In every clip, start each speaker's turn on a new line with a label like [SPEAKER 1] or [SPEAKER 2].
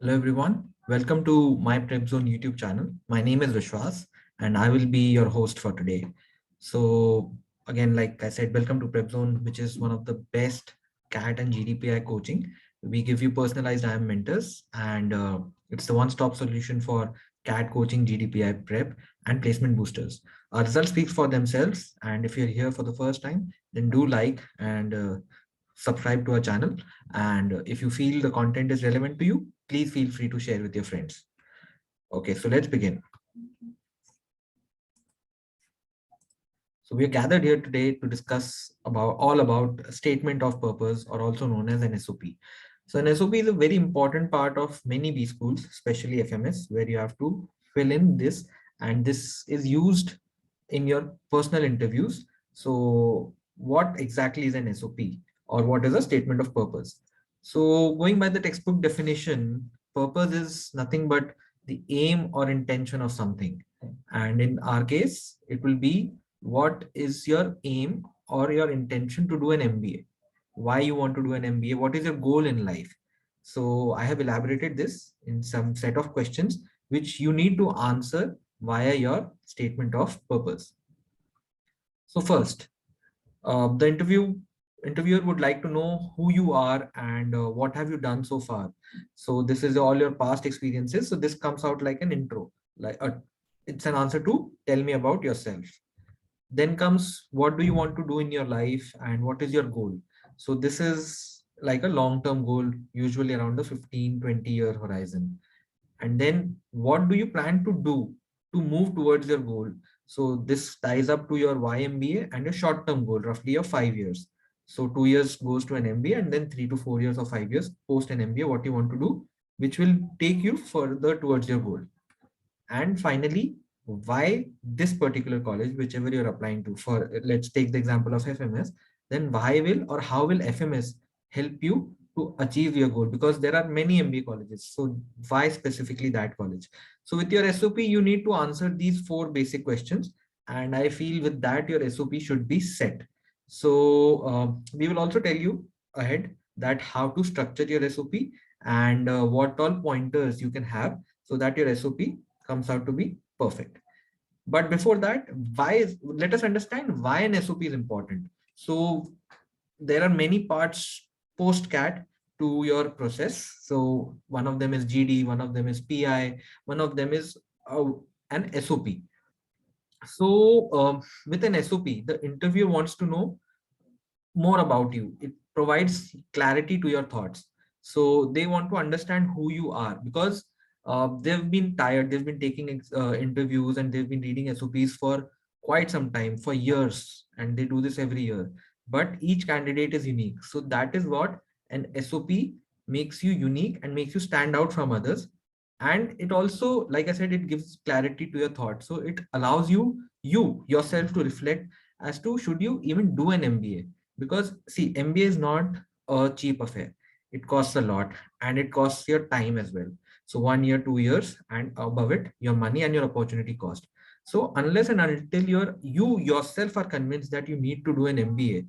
[SPEAKER 1] Hello everyone, welcome to my Prep Zone YouTube channel. My name is Vishwas and I will be your host for today. So again, like I said, welcome to Prep Zone, which is one of the best CAT and GDPI coaching. We give you personalized IM mentors and it's the one-stop solution for CAT coaching, GDPI prep and placement boosters. Our results speak for themselves, and if you're here for the first time, then do like and subscribe to our channel. And if you feel the content is relevant to you, please feel free to share with your friends. Okay, so let's begin. So we are gathered here today to discuss about a statement of purpose, or also known as an SOP. So an SOP is a very important part of many B schools, especially FMS, where you have to fill in this, and this is used in your personal interviews. So what exactly is an SOP, or what is a statement of purpose? So going by the textbook definition, purpose is nothing but the aim or intention of something. And in our case, it will be what is your aim or your intention to do an MBA? Why you want to do an MBA? What is your goal in life? So I have elaborated this in some set of questions which you need to answer via your statement of purpose. So first, the interviewer would like to know who you are and what have you done so far. So this is all your past experiences. So this comes out like an intro, it's an answer to tell me about yourself. Then comes what do you want to do in your life and what is your goal. So this is like a long term goal, usually around the 15-20 year horizon. And then what do you plan to do to move towards your goal. So this ties up to your YMBA and a short term goal, roughly of 5 years. So 2 years goes to an MBA, and then 3 to 4 years or 5 years post an MBA, what you want to do, which will take you further towards your goal. And finally, why this particular college, whichever you're applying to. For let's take the example of FMS, then why will or how will FMS help you to achieve your goal? Because there are many MBA colleges, so why specifically that college? So with your SOP you need to answer these four basic questions, and I feel with that your SOP should be set. So we will also tell you ahead that how to structure your SOP and what all pointers you can have so that your SOP comes out to be perfect. But before that, let us understand why an SOP is important. So there are many parts post CAT to your process. So one of them is GD, one of them is PI, one of them is an SOP. So with an SOP, the interviewer wants to know more about you. It provides clarity to your thoughts. So they want to understand who you are, because they've been tired, they've been taking interviews, and they've been reading SOPs for quite some time, for years, and they do this every year. But each candidate is unique. So that is what an SOP makes you unique and makes you stand out from others. And it also, like I said, it gives clarity to your thoughts. So it allows you yourself to reflect as to should you even do an MBA. Because see, MBA is not a cheap affair. It costs a lot, and it costs your time as well. So 1 year, 2 years, and above it, your money and your opportunity cost. So unless and until you yourself are convinced that you need to do an MBA,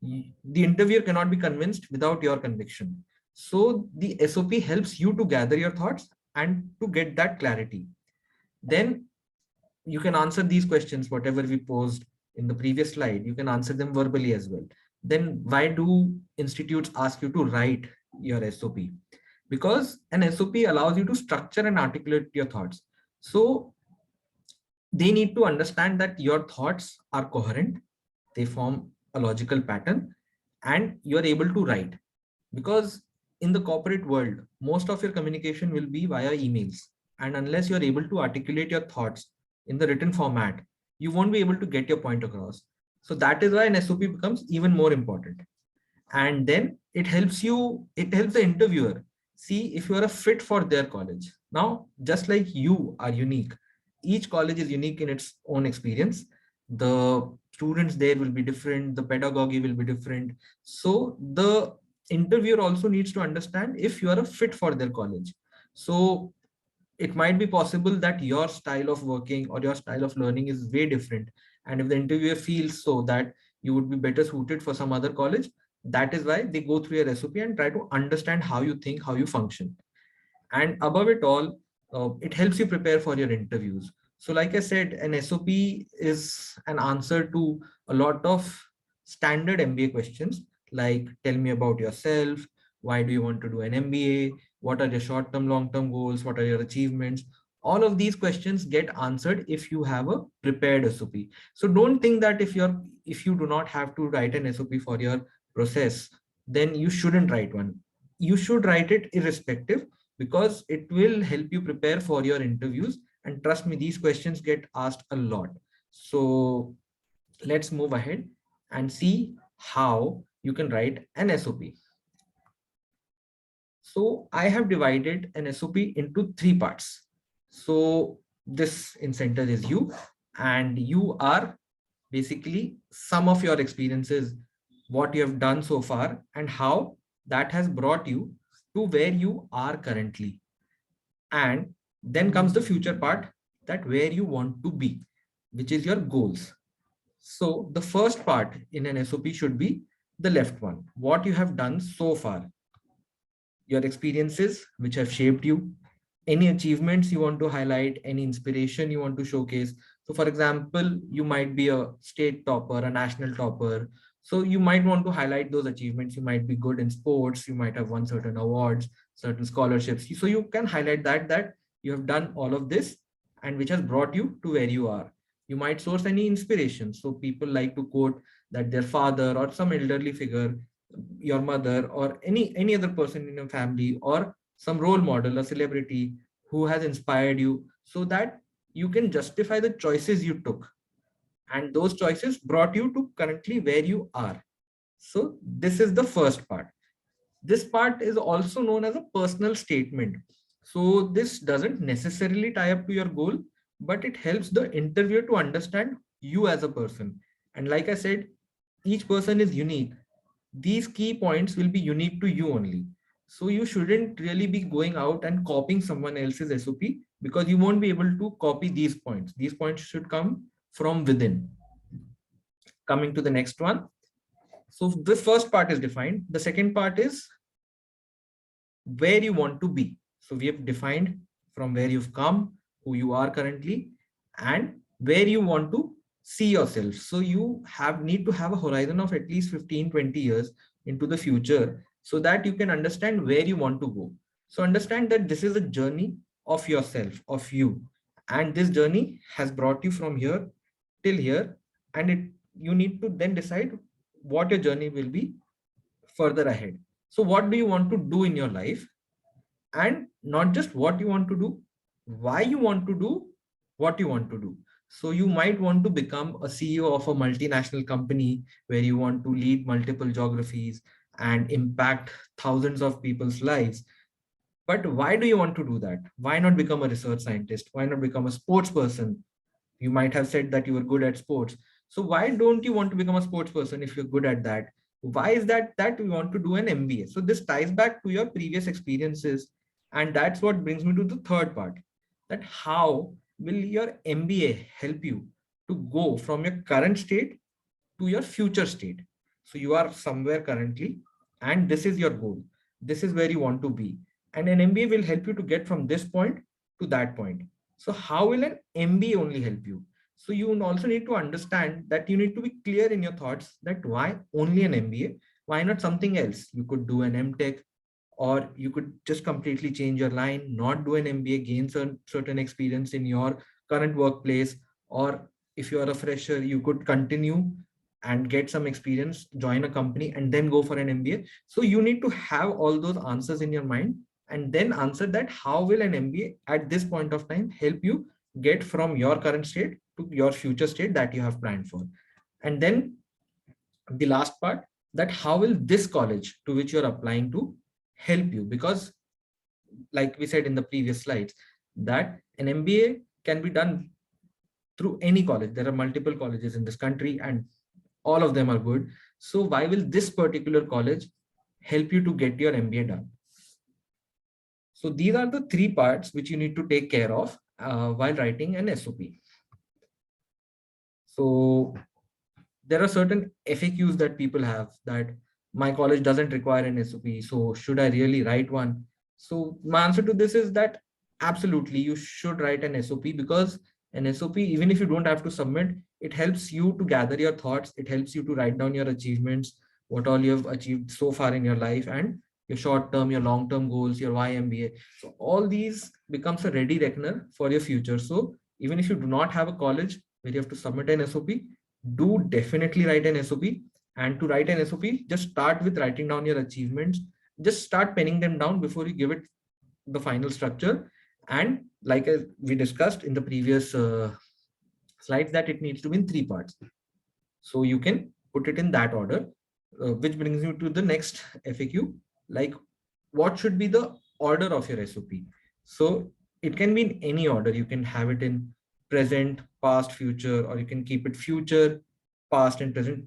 [SPEAKER 1] the interviewer cannot be convinced without your conviction. So the SOP helps you to gather your thoughts and to get that clarity. Then you can answer these questions, whatever we posed in the previous slide, you can answer them verbally as well. Then why do institutes ask you to write your SOP? Because an SOP allows you to structure and articulate your thoughts. So they need to understand that your thoughts are coherent, they form a logical pattern, and you're able to write. Because in the corporate world, most of your communication will be via emails, and unless you're able to articulate your thoughts in the written format, you won't be able to get your point across. So that is why an SOP becomes even more important. And then it helps the interviewer see if you are a fit for their college. Now, just like you are unique, each college is unique in its own experience. The students there will be different, the pedagogy will be different. So the interviewer also needs to understand if you are a fit for their college. So it might be possible that your style of working or your style of learning is way different, and if the interviewer feels so that you would be better suited for some other college, that is why they go through your SOP and try to understand how you think, how you function. And above it all, it helps you prepare for your interviews. So like I said, an SOP is an answer to a lot of standard MBA questions, like tell me about yourself, why do you want to do an MBA, what are your short term long term goals, what are your achievements. All of these questions get answered if you have a prepared SOP. So don't think that if you do not have to write an SOP for your process, then you shouldn't write one. You should write it irrespective, because it will help you prepare for your interviews. And trust me, these questions get asked a lot. So let's move ahead and see how you can write an SOP. So I have divided an SOP into three parts. So this in center is you, and you are basically some of your experiences, what you have done so far, and how that has brought you to where you are currently. And then comes the future part, that where you want to be, which is your goals. So the first part in an SOP should be the left one, what you have done so far, your experiences which have shaped you, any achievements you want to highlight, any inspiration you want to showcase. So for example, you might be a state topper, a national topper, so you might want to highlight those achievements. You might be good in sports, you might have won certain awards, certain scholarships, so you can highlight that you have done all of this and which has brought you to where you are. You might source any inspiration, so people like to quote that their father or some elderly figure, your mother or any other person in your family, or some role model, a celebrity who has inspired you, so that you can justify the choices you took, and those choices brought you to currently where you are. So this is the first part. This part is also known as a personal statement. So this doesn't necessarily tie up to your goal, but it helps the interviewer to understand you as a person. And like I said, each person is unique. These key points will be unique to you only. So you shouldn't really be going out and copying someone else's SOP, because you won't be able to copy these points. These points should come from within. Coming to the next one. So the first part is defined. The second part is where you want to be. So we have defined from where you've come, who you are currently, and where you want to see yourself. So you have need to have a horizon of at least 15-20 years into the future, so that you can understand where you want to go. So understand that this is a journey of yourself, of you, and this journey has brought you from here till here, and you need to then decide what your journey will be further ahead. So what do you want to do in your life? And not just what you want to do, why you want to do what you want to do. So you might want to become a CEO of a multinational company where you want to lead multiple geographies and impact thousands of people's lives. But why do you want to do that? Why not become a research scientist? Why not become a sports person? You might have said that you were good at sports. So why don't you want to become a sports person if you're good at that? Why is that we want to do an MBA? So this ties back to your previous experiences. And that's what brings me to the third part, that how will your MBA help you to go from your current state to your future state. So you are somewhere currently, and this is your goal. This is where you want to be. And an MBA will help you to get from this point to that point. So how will an MBA only help you? So you also need to understand that you need to be clear in your thoughts, that why only an MBA? Why not something else? You could do an MTech, or you could just completely change your line, not do an MBA, gain certain experience in your current workplace. Or if you are a fresher, you could continue and get some experience, join a company, and then go for an MBA. So you need to have all those answers in your mind, and then answer that how will an MBA at this point of time help you get from your current state to your future state that you have planned for. And then the last part, that how will this college to which you're applying to help you? Because like we said in the previous slides, that an MBA can be done through any college. There are multiple colleges in this country and all of them are good. So why will this particular college help you to get your MBA done? So these are the three parts which you need to take care of while writing an SOP. So there are certain FAQs that people have, that my college doesn't require an SOP, so should I really write one? So my answer to this is that absolutely you should write an SOP, because an SOP, even if you don't have to submit, it helps you to gather your thoughts. It helps you to write down your achievements, what all you have achieved so far in your life, and your short term, your long term goals, your why MBA. So all these becomes a ready reckoner for your future. So even if you do not have a college where you have to submit an SOP, do definitely write an SOP. And to write an SOP, just start with writing down your achievements. Just start penning them down before you give it the final structure. And like we discussed in the previous slides, that it needs to be in three parts. So you can put it in that order, which brings you to the next FAQ, like what should be the order of your SOP. So it can be in any order. You can have it in present, past, future, or you can keep it future, past, and present.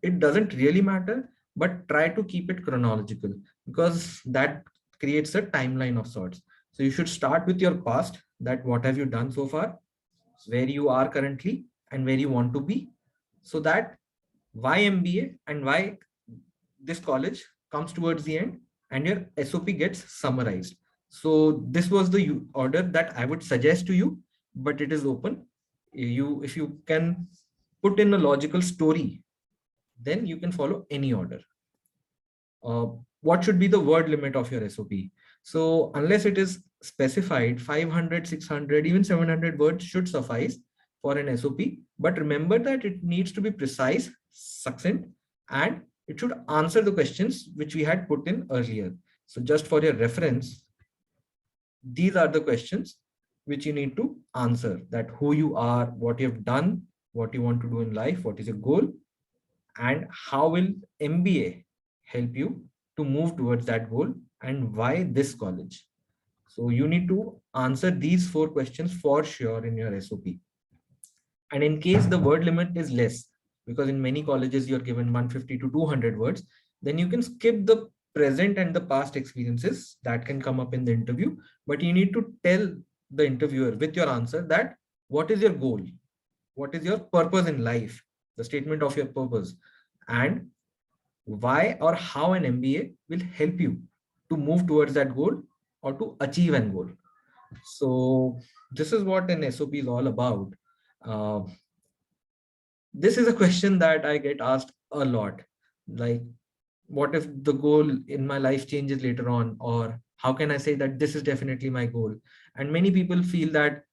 [SPEAKER 1] It doesn't really matter, but try to keep it chronological, because that creates a timeline of sorts. So you should start with your past, that what have you done so far, where you are currently, and where you want to be, so that why MBA and why this college comes towards the end, and your SOP gets summarized. So this was the order that I would suggest to you, but it is open. If you can put in a logical story, then you can follow any order. uh, what should be the word limit of your SOP? So unless it is specified, 500, 600, even 700 words should suffice for an SOP. But remember that it needs to be precise, succinct, and it should answer the questions which we had put in earlier. So just for your reference, these are the questions which you need to answer: that who you are, what you have done, what you want to do in life, what is your goal, and how will MBA help you to move towards that goal, and why this college. So you need to answer these four questions for sure in your SOP. And in case the word limit is less, because in many colleges you're given 150 to 200 words, then you can skip the present and the past experiences that can come up in the interview. But you need to tell the interviewer with your answer that what is your goal, what is your purpose in life, the statement of your purpose, and why or how an MBA will help you to move towards that goal or to achieve an goal. So this is what an SOP is all about. Uh, this is a question that I get asked a lot. Like, what if the goal in my life changes later on? Or how can I say that this is definitely my goal? And many people feel that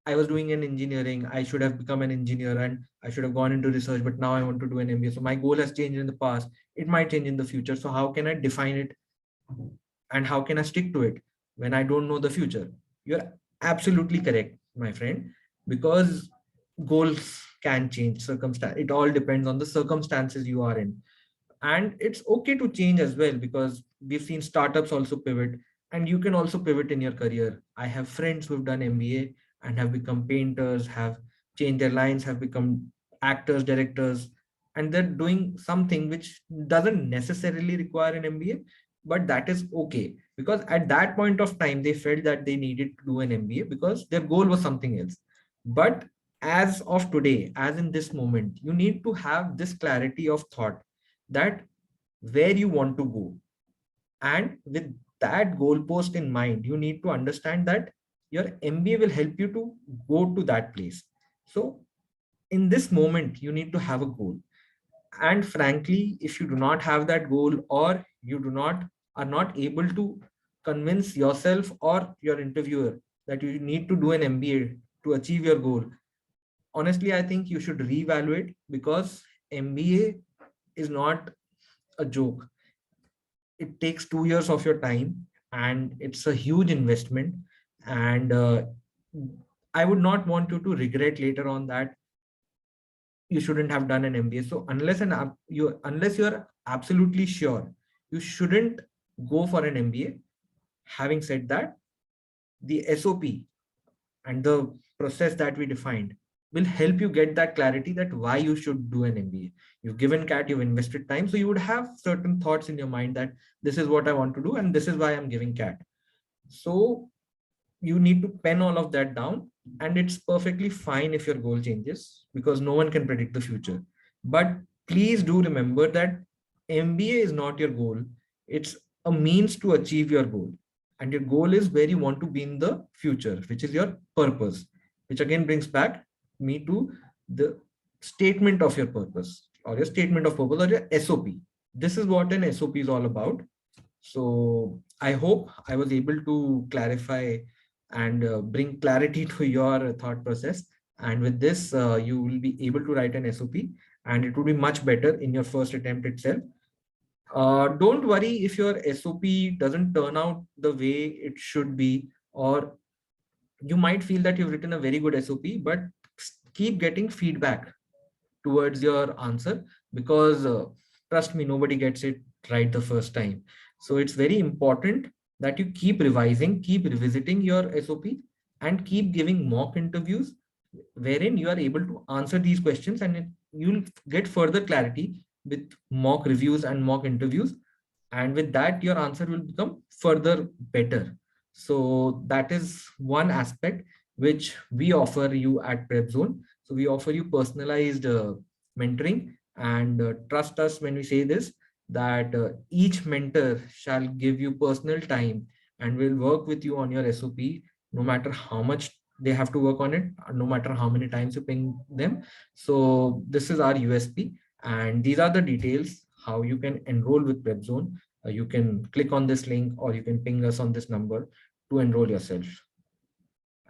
[SPEAKER 1] I was doing an engineering, I should have become an engineer and I should have gone into research, but now I want to do an MBA. So my goal has changed in the past. It might change in the future. So how can I define it and how can I stick to it when I don't know the future? You're absolutely correct, my friend, because goals can change. Circumstance, it all depends on the circumstances you are in. And it's okay to change as well, because we've seen startups also pivot, and you can also pivot in your career. I have friends who've done MBA and have become painters, have changed their lines, have become actors, directors, and they're doing something which doesn't necessarily require an MBA, but that is okay, because at that point of time they felt that they needed to do an MBA because their goal was something else. But as of today, as in this moment, you need to have this clarity of thought, that where you want to go, and with that goalpost in mind, you need to understand that your MBA will help you to go to that place. So in this moment you need to have a goal. And frankly, if you do not have that goal, or you do not are not able to convince yourself or your interviewer that you need to do an MBA to achieve your goal, honestly I think you should reevaluate, because MBA is not a joke. It takes 2 years of your time, and it's a huge investment. And I would not want you to regret later on that you shouldn't have done an MBA. So unless you're absolutely sure, you shouldn't go for an MBA. Having said that, the SOP and the process that we defined will help you get that clarity, that why you should do an MBA. You've given CAT, you've invested time, so you would have certain thoughts in your mind that this is what I want to do and this is why I'm giving CAT. So you need to pen all of that down, and it's perfectly fine if your goal changes, because no one can predict the future. But please do remember that MBA is not your goal. It's a means to achieve your goal. and your goal is where you want to be in the future, which is your purpose, which again brings back me to the statement of your purpose or your statement of purpose or your SOP. This is what an SOP is all about. So I hope I was able to clarify and bring clarity to your thought process. And with this, you will be able to write an SOP, and it will be much better in your first attempt itself. Don't worry if your SOP doesn't turn out the way it should be, or you might feel that you've written a very good SOP, but keep getting feedback towards your answer, because trust me, nobody gets it right the first time. So it's very important that you keep revising, keep revisiting your SOP, and keep giving mock interviews wherein you are able to answer these questions, and you'll get further clarity with mock reviews and mock interviews, and with that your answer will become further better. So that is one aspect which we offer you at PrepZone. So we offer you personalized mentoring, and trust us when we say this, that each mentor shall give you personal time and will work with you on your SOP, no matter how much they have to work on it, no matter how many times you ping them. So this is our USP, and these are the details how you can enroll with PrepZone. You can click on this link or you can ping us on this number to enroll yourself.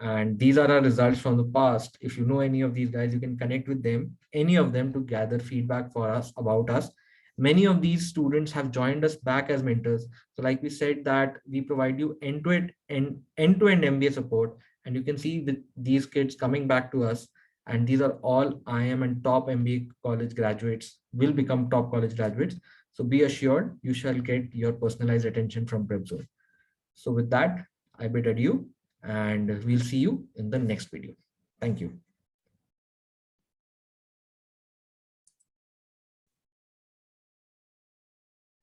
[SPEAKER 1] And these are our results from the past. If you know any of these guys, you can connect with them, any of them, to gather feedback for us about us. Many of these students have joined us back as mentors. So like we said, that we provide you end-to-end MBA support, and you can see with these kids coming back to us, and these are all IIM and top MBA college graduates, will become top college graduates. So be assured you shall get your personalized attention from PrepZone. So with that, I bid adieu, and we'll see you in the next video. Thank you.